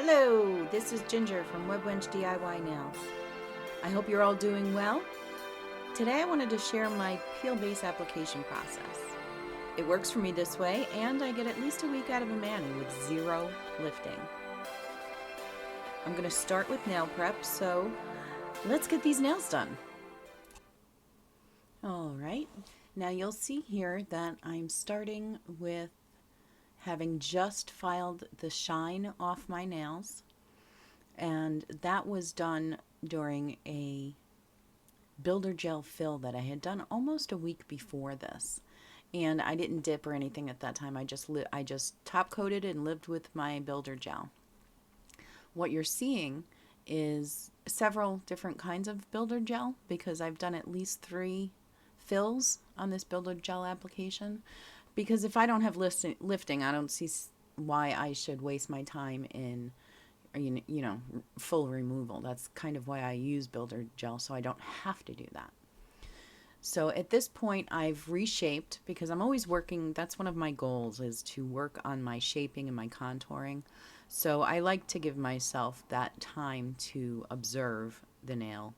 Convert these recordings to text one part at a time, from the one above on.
Hello, this is Ginger from WebWench DIY Nails. I hope you're all doing well. Today I wanted to share my peel base application process. It works for me this way, and I get at least a week out of a mani with zero lifting. I'm going to start with nail prep, so let's get these nails done. Alright, now you'll see here that I'm starting with having just filed the shine off my nails, and that was done during a builder gel fill that I had done almost a week before this, and I didn't dip or anything at that time. I just top coated and lived with my builder gel. What you're seeing is several different kinds of builder gel because I've done at least 3 fills on this builder gel application. Because if I don't have lifting, I don't see why I should waste my time in, full removal. That's kind of why I use builder gel, so I don't have to do that. So at this point, I've reshaped because I'm always working. That's one of my goals, is to work on my shaping and my contouring. So I like to give myself that time to observe the nail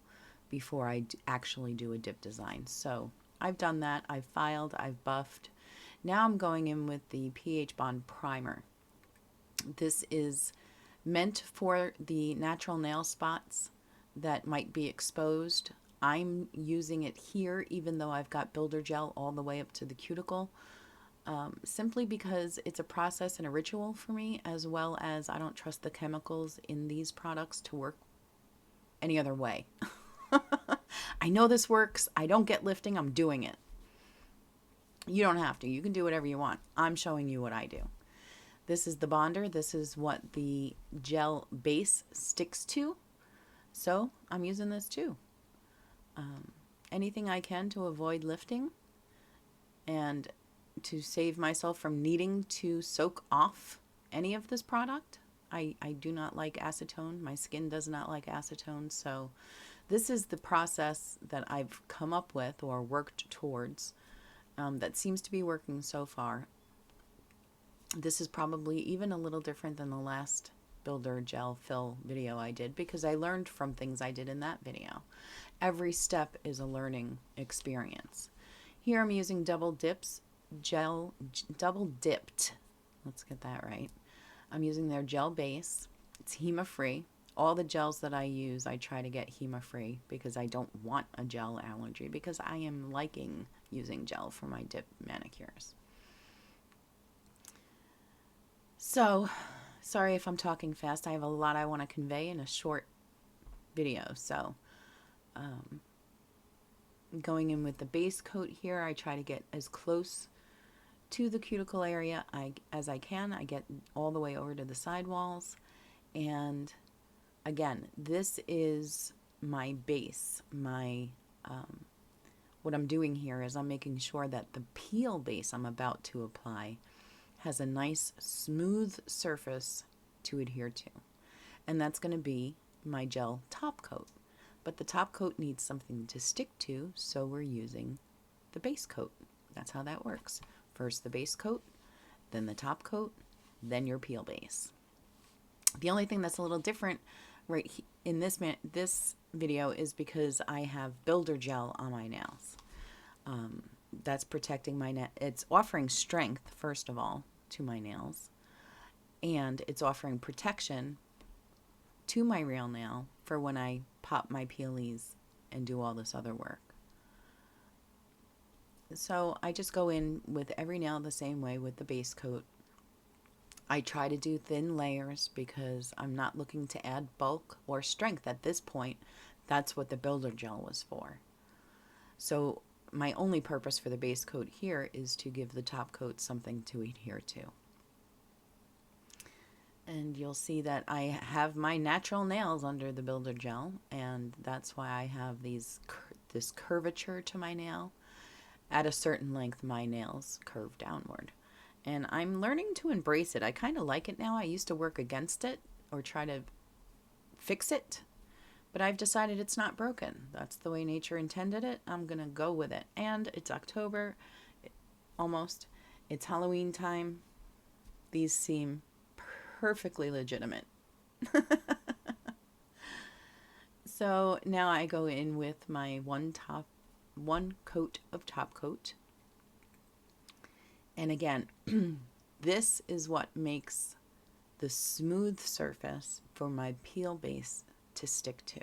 before I actually do a dip design. So I've done that. I've filed. I've buffed. Now I'm going in with the pH Bond Primer. This is meant for the natural nail spots that might be exposed. I'm using it here even though I've got builder gel all the way up to the cuticle, simply because it's a process and a ritual for me, as well as I don't trust the chemicals in these products to work any other way. I know this works. I don't get lifting. I'm doing it. You don't have to. You can do whatever you want. I'm showing you what I do. This is the bonder. This is what the gel base sticks to. So I'm using this too. Anything I can to avoid lifting and to save myself from needing to soak off any of this product. I do not like acetone. My skin does not like acetone. So this is the process that I've come up with or worked towards. That seems to be working so far. This is probably even a little different than the last builder gel fill video I did because I learned from things I did in that video. Every step is a learning experience. Here I'm using double dipped. Let's get that right. I'm using their gel base. It's HEMA free. All the gels that I use, I try to get HEMA free because I don't want a gel allergy, because I am liking using gel for my dip manicures. So, sorry if I'm talking fast. I have a lot I want to convey in a short video. So, going in with the base coat here, I try to get as close to the cuticle area as I can. I get all the way over to the sidewalls, and again, this is my base. What I'm doing here is I'm making sure that the peel base I'm about to apply has a nice smooth surface to adhere to. And that's going to be my gel top coat. But the top coat needs something to stick to, so we're using the base coat. That's how that works. First the base coat, then the top coat, then your peel base. The only thing that's a little different right in this video is because I have builder gel on my nails. That's protecting my nail. It's offering strength, first of all, to my nails, and it's offering protection to my real nail for when I pop my peelies and do all this other work. So I just go in with every nail the same way with the base coat. I try to do thin layers because I'm not looking to add bulk or strength at this point. That's what the builder gel was for. So my only purpose for the base coat here is to give the top coat something to adhere to. And you'll see that I have my natural nails under the builder gel, and that's why I have this curvature to my nail. At a certain length, my nails curve downward. And I'm learning to embrace it. I kind of like it now. I used to work against it or try to fix it, but I've decided it's not broken. That's the way nature intended it. I'm going to go with it. And it's October, almost. It's Halloween time. These seem perfectly legitimate So now I go in with my one coat of top coat. And again, this is what makes the smooth surface for my peel base to stick to.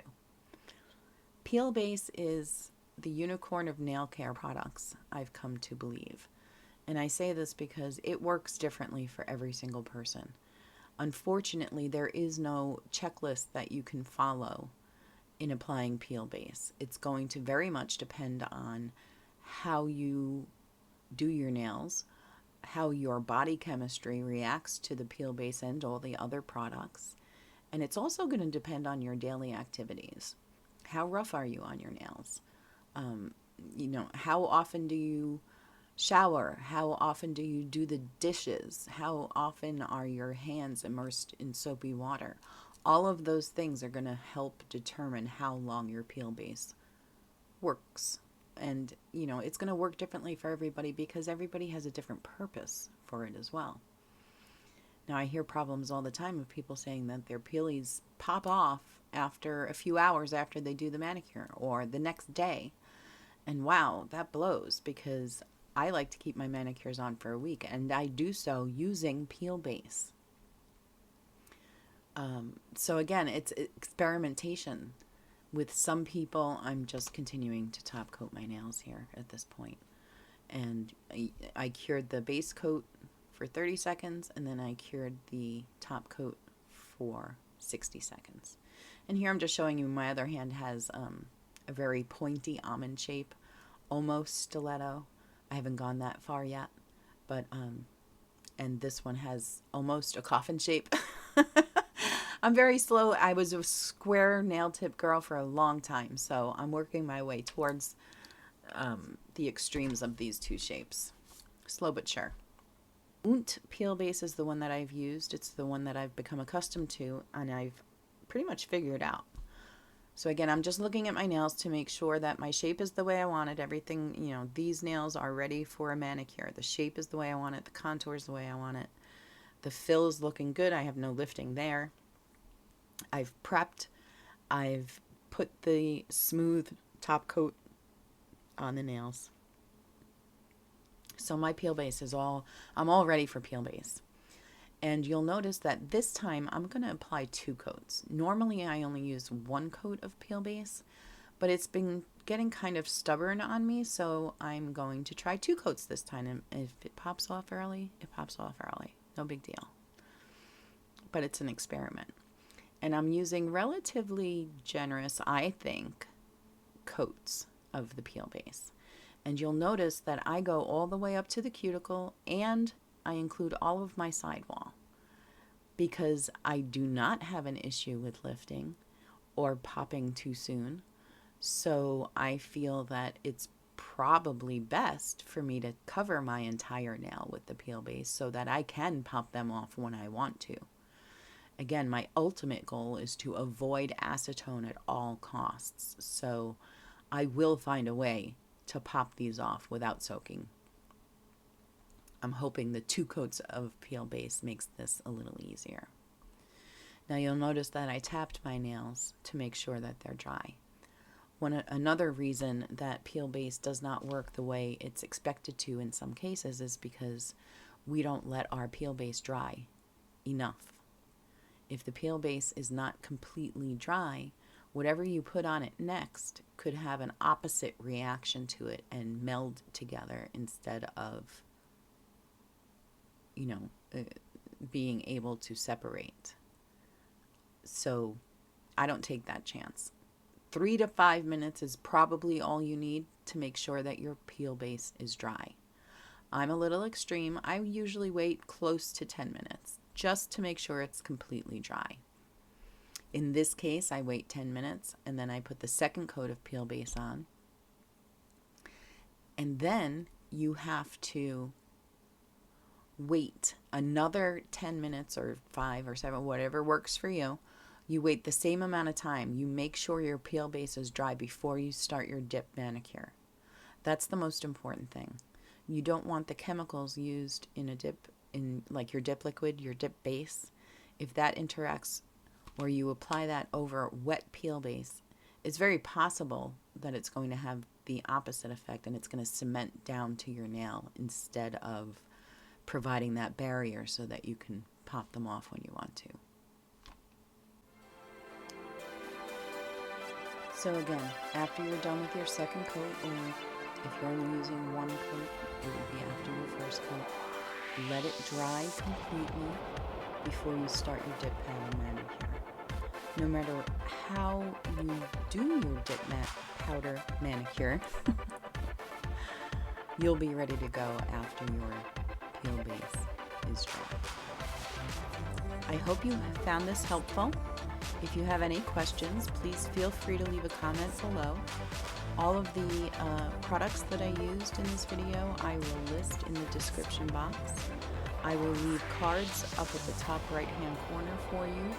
Peel base is the unicorn of nail care products, I've come to believe. And I say this because it works differently for every single person. Unfortunately, there is no checklist that you can follow in applying peel base. It's going to very much depend on how you do your nails, how your body chemistry reacts to the peel base and all the other products. And it's also going to depend on your daily activities. How rough are you on your nails? How often do you shower? How often do you do the dishes? How often are your hands immersed in soapy water? All of those things are going to help determine how long your peel base works. And, it's going to work differently for everybody because everybody has a different purpose for it as well. Now, I hear problems all the time of people saying that their peelies pop off after a few hours after they do the manicure or the next day. And wow, that blows because I like to keep my manicures on for a week, and I do so using peel base. So again, it's experimentation. With some people, I'm just continuing to top coat my nails here at this point. And I cured the base coat for 30 seconds, and then I cured the top coat for 60 seconds. And here I'm just showing you my other hand has a very pointy almond shape, almost stiletto. I haven't gone that far yet, but and this one has almost a coffin shape. I'm very slow. I was a square nail tip girl for a long time, so I'm working my way towards the extremes of these two shapes. Slow but sure. Unt peel base is the one that I've used. It's the one that I've become accustomed to, and I've pretty much figured out. So again, I'm just looking at my nails to make sure that my shape is the way I want it. Everything, these nails are ready for a manicure. The shape is the way I want it. The contour is the way I want it. The fill is looking good. I have no lifting there. I've prepped. I've put the smooth top coat on the nails. So my peel base is I'm all ready for peel base. And you'll notice that this time I'm going to apply 2 coats. Normally I only use 1 coat of peel base, but it's been getting kind of stubborn on me, so I'm going to try 2 coats this time. And if it pops off early, it pops off early. No big deal. But it's an experiment. And I'm using relatively generous, I think, coats of the peel base. And you'll notice that I go all the way up to the cuticle and I include all of my sidewall because I do not have an issue with lifting or popping too soon. So I feel that it's probably best for me to cover my entire nail with the peel base so that I can pop them off when I want to. Again, my ultimate goal is to avoid acetone at all costs. So I will find a way to pop these off without soaking. I'm hoping the 2 coats of peel base makes this a little easier. Now you'll notice that I tapped my nails to make sure that they're dry. Another reason that peel base does not work the way it's expected to in some cases is because we don't let our peel base dry enough. If the peel base is not completely dry, whatever you put on it next could have an opposite reaction to it and meld together instead of, being able to separate. So I don't take that chance. 3 to 5 minutes is probably all you need to make sure that your peel base is dry. I'm a little extreme. I usually wait close to 10 minutes just to make sure it's completely dry. In this case, I wait 10 minutes and then I put the second coat of peel base on. And then you have to wait another 10 minutes or 5 or 7, whatever works for you. You wait the same amount of time. You make sure your peel base is dry before you start your dip manicure. That's the most important thing. You don't want the chemicals used in a dip, in like your dip liquid, your dip base. If that interacts or you apply that over wet peel base, it's very possible that it's going to have the opposite effect and it's going to cement down to your nail instead of providing that barrier so that you can pop them off when you want to. So again, after you're done with your second coat, or if you're only using one coat, it would be after your first coat, let it dry completely before you start your dip pad and manicure. No matter how you do your dip powder manicure, you'll be ready to go after your peel base is dry. I hope you found this helpful. If you have any questions, please feel free to leave a comment below. All of the products that I used in this video I will list in the description box. I will leave cards up at the top right hand corner for you.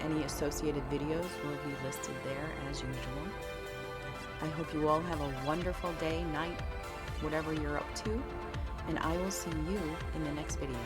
Any associated videos will be listed there as usual. I hope you all have a wonderful day, night, whatever you're up to, and I will see you in the next video.